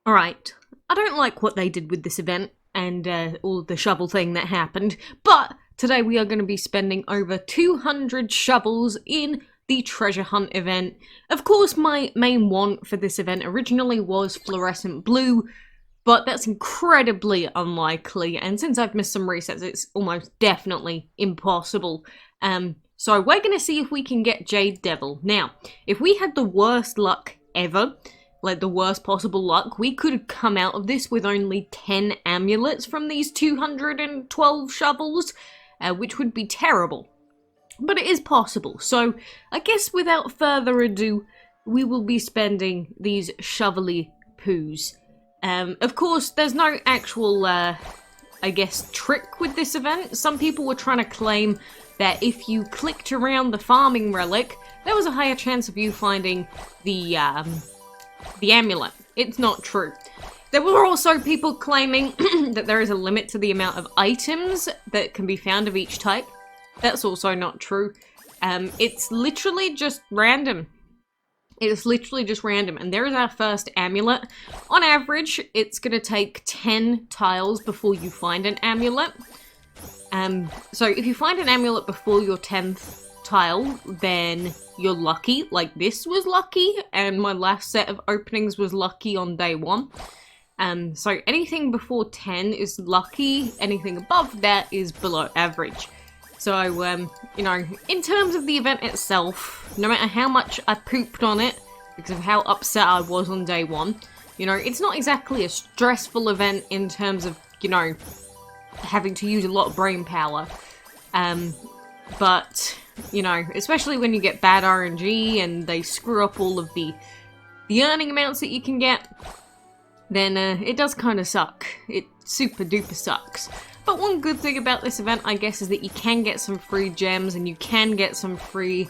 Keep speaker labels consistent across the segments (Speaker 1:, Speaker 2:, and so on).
Speaker 1: Alright, I don't like what they did with this event and all the shovel thing that happened, but today we are going to be spending over 200 shovels in the treasure hunt event. Of course, my main want for this event originally was fluorescent blue, but that's incredibly unlikely, and since I've missed some resets, it's almost definitely impossible. So we're going to see if we can get Jade Devil. Now, if we had the worst luck ever, like the worst possible luck, we could have come out of this with only 10 amulets from these 212 shovels, which would be terrible. But it is possible, so I guess without further ado, we will be spending these shovelly poos. Of course, there's no actual, I guess, trick with this event. Some people were trying to claim that if you clicked around the farming relic, there was a higher chance of you finding the amulet. It's not true. There were also people claiming that there is a limit to the amount of items that can be found of each type. That's also not true. It's literally just random. It is literally just random, and there is our first amulet. On average, it's going to take 10 tiles before you find an amulet. So if you find an amulet before your 10th tile, then you're lucky. Like this was lucky, and my last set of openings was lucky on day 1. So anything before 10 is lucky, anything above that is below average. So, you know, in terms of the event itself, no matter how much I pooped on it, because of how upset I was on day 1, you know, it's not exactly a stressful event in terms of, you know, having to use a lot of brain power. But, you know, especially when you get bad RNG and they screw up all of the earning amounts that you can get, then it does kind of suck. It super duper sucks. But one good thing about this event, I guess, is that you can get some free gems and you can get some free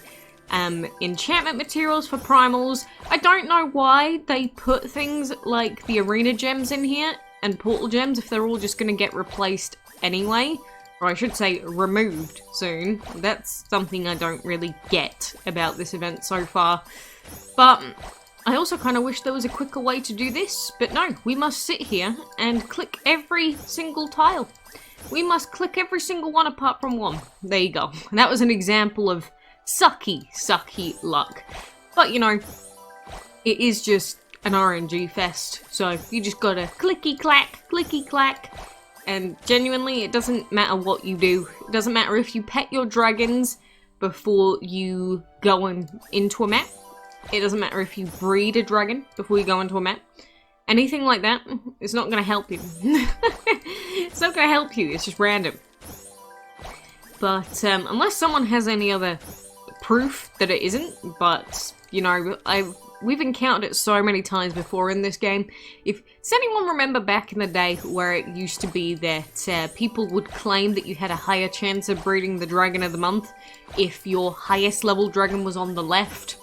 Speaker 1: enchantment materials for primals. I don't know why they put things like the arena gems in here and portal gems if they're all just going to get replaced anyway. Or I should say removed soon. That's something I don't really get about this event so far. But I also kind of wish there was a quicker way to do this. But no, we must sit here and click every single tile. We must click every single one apart from one. There you go. That was an example of sucky luck. But, you know, it is just an RNG fest. So you just gotta clicky clack. And genuinely, it doesn't matter what you do. It doesn't matter if you pet your dragons before you go into a map. It doesn't matter if you breed a dragon before you go into a map. Anything like that, it's not going to help you. It's not going to help you, it's just random. But, unless someone has any other proof that it isn't, but, you know, we've encountered it so many times before in this game. Does anyone remember back in the day where it used to be that people would claim that you had a higher chance of breeding the dragon of the month if your highest level dragon was on the left?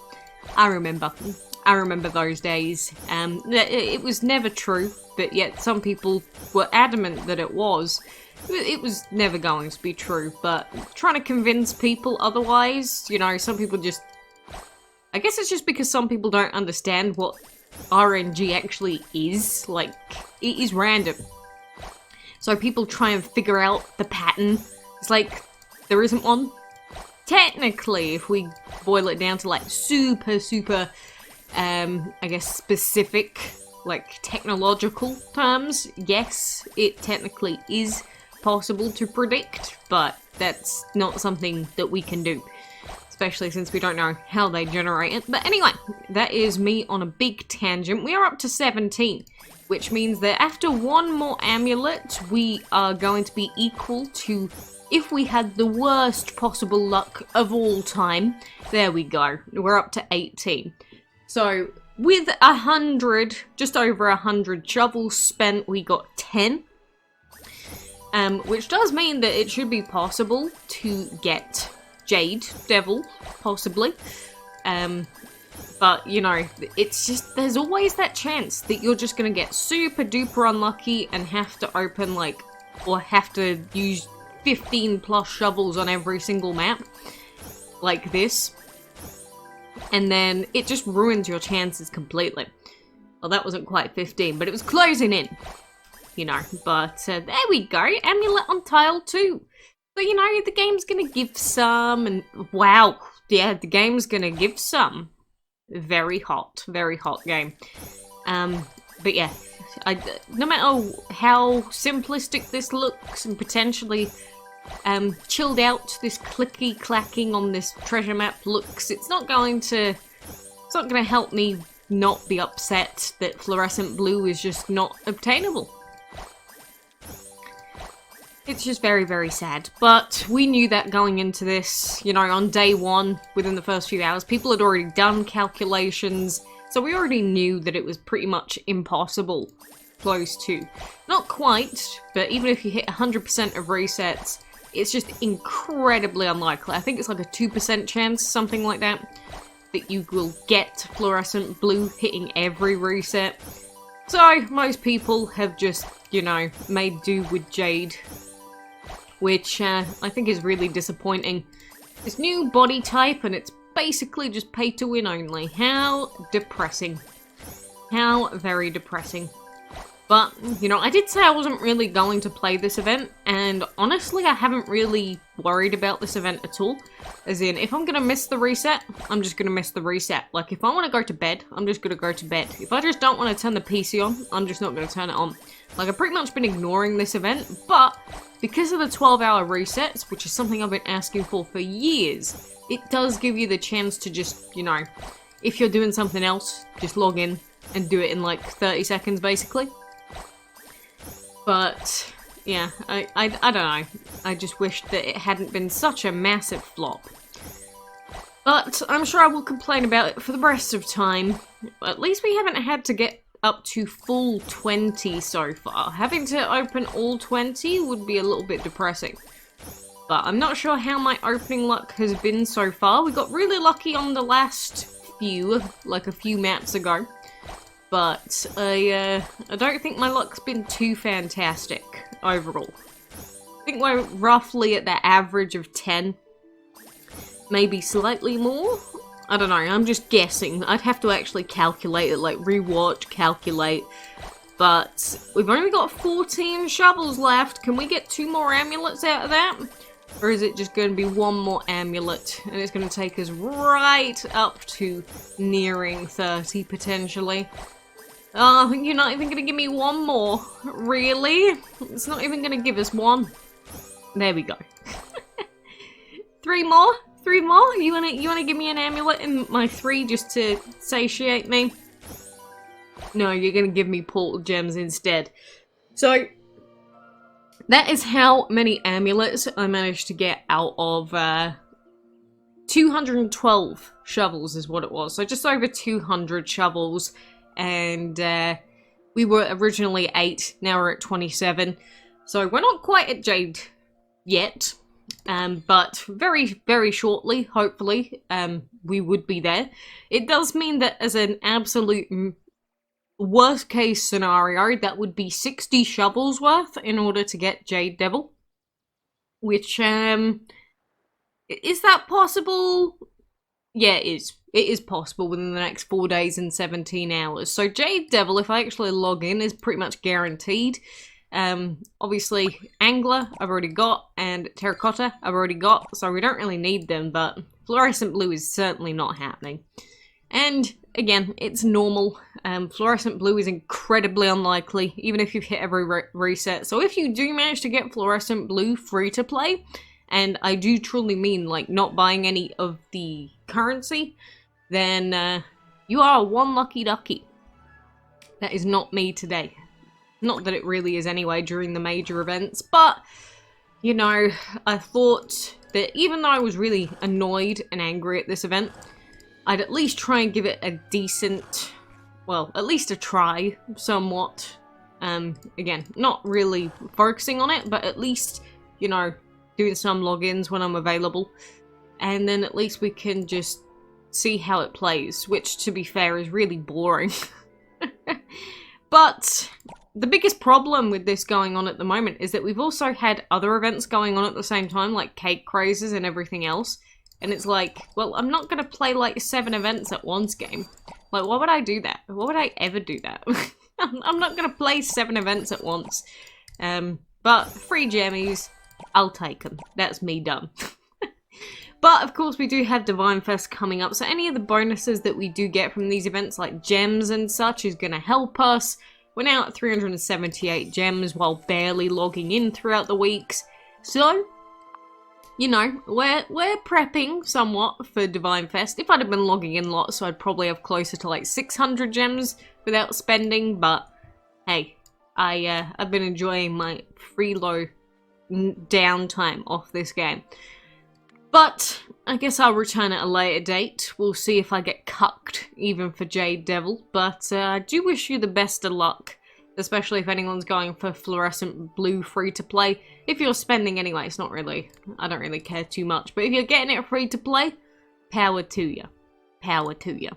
Speaker 1: I remember those days. It was never true, but yet some people were adamant that it was. It was never going to be true, but trying to convince people otherwise, you know, some people just... I guess it's just because some people don't understand what RNG actually is. Like, it is random. So people try and figure out the pattern. It's like, there isn't one. Technically, if we boil it down to like super, I guess specific, like technological terms, yes, it technically is possible to predict, but that's not something that we can do. Especially since we don't know how they generate it. But anyway, that is me on a big tangent. We are up to 17, which means that after one more amulet, we are going to be equal to if we had the worst possible luck of all time. There we go. We're up to 18. So with 100, just over 100 shovels spent, we got 10. Which does mean that it should be possible to get Jade Devil, possibly. But, you know, it's just, there's always that chance that you're just going to get super duper unlucky and have to open, like, or have to use 15 plus shovels on every single map, like this. And then it just ruins your chances completely. Well, that wasn't quite 15, but it was closing in. You know, but there we go. Amulet on tile 2. So, you know, the game's gonna give some, and wow, yeah, the game's gonna give some. Very hot game. But yeah, no matter how simplistic this looks and potentially chilled out this clicky clacking on this treasure map looks, it's not gonna help me not be upset that fluorescent blue is just not obtainable. It's just very, very sad. But we knew that going into this, you know, on day 1, within the first few hours, people had already done calculations, so we already knew that it was pretty much impossible. Close to. Not quite, but even if you hit 100% of resets, it's just incredibly unlikely. I think it's like a 2% chance, something like that, that you will get fluorescent blue hitting every reset. So, most people have just, you know, made do with Jade, which I think is really disappointing. This new body type, and it's basically just pay to win only. How depressing. How very depressing. But, you know, I did say I wasn't really going to play this event, and honestly, I haven't really worried about this event at all. As in, if I'm gonna miss the reset, I'm just gonna miss the reset. Like, if I want to go to bed, I'm just gonna go to bed. If I just don't want to turn the PC on, I'm just not gonna turn it on. Like, I've pretty much been ignoring this event, but because of the 12-hour resets, which is something I've been asking for years, it does give you the chance to just, you know, if you're doing something else, just log in and do it in like 30 seconds, basically. But, yeah, I don't know. I just wish that it hadn't been such a massive flop. But I'm sure I will complain about it for the rest of time. At least we haven't had to get up to full 20 so far. Having to open all 20 would be a little bit depressing. But I'm not sure how my opening luck has been so far. We got really lucky on the last few, like a few maps ago. But I don't think my luck's been too fantastic overall. I think we're roughly at the average of 10. Maybe slightly more? I don't know, I'm just guessing. I'd have to actually calculate it, like rewatch, calculate. But we've only got 14 shovels left. Can we get 2 more amulets out of that? Or is it just going to be 1 more amulet? And it's going to take us right up to nearing 30 potentially. Oh, you're not even going to give me 1 more. Really? It's not even going to give us 1. There we go. 3 more? 3 more? You wanna give me an amulet in my 3 just to satiate me? No, you're gonna give me portal gems instead. So, that is how many amulets I managed to get out of 212 shovels is what it was. So just over 200 shovels. And we were originally 8, now we're at 27. So we're not quite at Jade yet. But very, very shortly, hopefully, we would be there. It does mean that as an absolute worst case scenario, that would be 60 shovels worth in order to get Jade Devil. Which, is that possible? Yeah, it is. It is possible within the next 4 days and 17 hours. So Jade Devil, if I actually log in, is pretty much guaranteed. Obviously, Angler, I've already got, and Terracotta, I've already got, so we don't really need them, but Fluorescent Blue is certainly not happening. And, again, it's normal. Fluorescent Blue is incredibly unlikely, even if you've hit every reset. So if you do manage to get Fluorescent Blue free to play, and I do truly mean, like, not buying any of the currency, then, you are one lucky ducky. That is not me today. Not that it really is anyway during the major events, but, you know, I thought that even though I was really annoyed and angry at this event, I'd at least try and give it a decent, well, at least a try, somewhat. Again, not really focusing on it, but at least, you know, doing some logins when I'm available. And then at least we can just see how it plays, which, to be fair, is really boring. But the biggest problem with this going on at the moment is that we've also had other events going on at the same time, like cake crazes and everything else. And it's like, well, I'm not going to play like 7 events at once game. Like, why would I do that? Why would I ever do that? I'm not gonna play 7 events at once. But free jammies, I'll take them. That's me done. But of course we do have Divine Fest coming up, so any of the bonuses that we do get from these events, like gems and such, is going to help us. We're now at 378 gems while barely logging in throughout the weeks. So, you know, we're prepping somewhat for Divine Fest. If I'd have been logging in lots, so I'd probably have closer to like 600 gems without spending, but hey, I've been enjoying my freeload downtime off this game. But I guess I'll return at a later date. We'll see if I get cucked, even for Jade Devil. But I do wish you the best of luck, especially if anyone's going for fluorescent blue free to play. If you're spending anyway, it's not really, I don't really care too much. But if you're getting it free to play, power to you. Power to you.